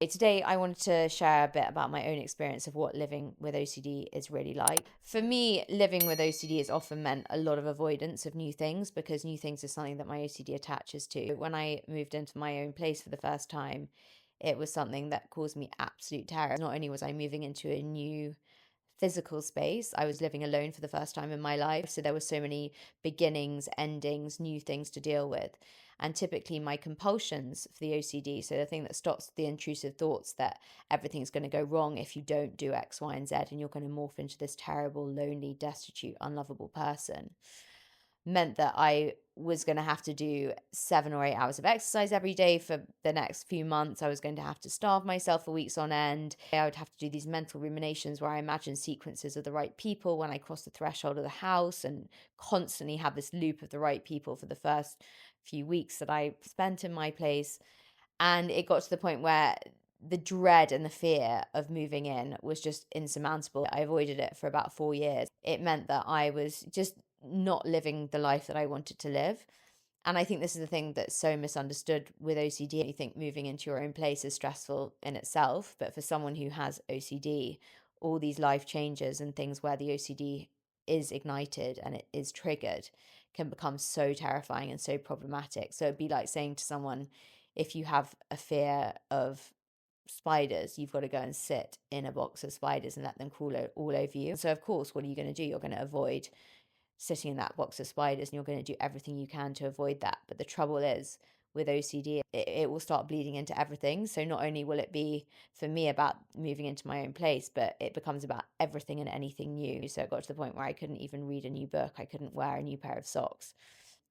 Today, I wanted to share a bit about my own experience of what living with OCD is really like. For me, living with OCD has often meant a lot of avoidance of new things because new things is something that my OCD attaches to. When I moved into my own place for the first time, it was something that caused me absolute terror. Not only was I moving into a new physical space, I was living alone for the first time in my life. So there were so many beginnings, endings, new things to deal with. And typically, my compulsions for the OCD, so the thing that stops the intrusive thoughts that everything's going to go wrong if you don't do X, Y, and Z, and you're going to morph into this terrible, lonely, destitute, unlovable person, meant that I was going to have to do 7 or 8 hours of exercise every day for the next few months. I was going to have to starve myself for weeks on end. I would have to do these mental ruminations where I imagine sequences of the right people when I cross the threshold of the house, and constantly have this loop of the right people for the first few weeks that I spent in my place. And it got to the point where the dread and the fear of moving in was just insurmountable. I avoided it for about 4 years. It meant that I was just not living the life that I wanted to live. And I think this is the thing that's so misunderstood with OCD. You think moving into your own place is stressful in itself, but for someone who has OCD, all these life changes and things where the OCD is ignited and it is triggered can become so terrifying and so problematic. So it'd be like saying to someone, if you have a fear of spiders, you've got to go and sit in a box of spiders and let them crawl all over you. So, of course, what are you going to do? You're going to avoid sitting in that box of spiders and you're going to do everything you can to avoid that. But the trouble is, with OCD, it will start bleeding into everything. So not only will it be for me about moving into my own place, but it becomes about everything and anything new. So it got to the point where I couldn't even read a new book. I couldn't wear a new pair of socks.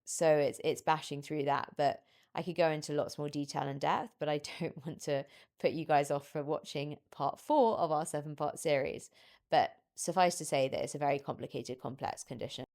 So it's bashing through that. But I could go into lots more detail and depth, but I don't want to put you guys off for watching part 4 of our 7-part series. But suffice to say that it's a very complicated, complex condition.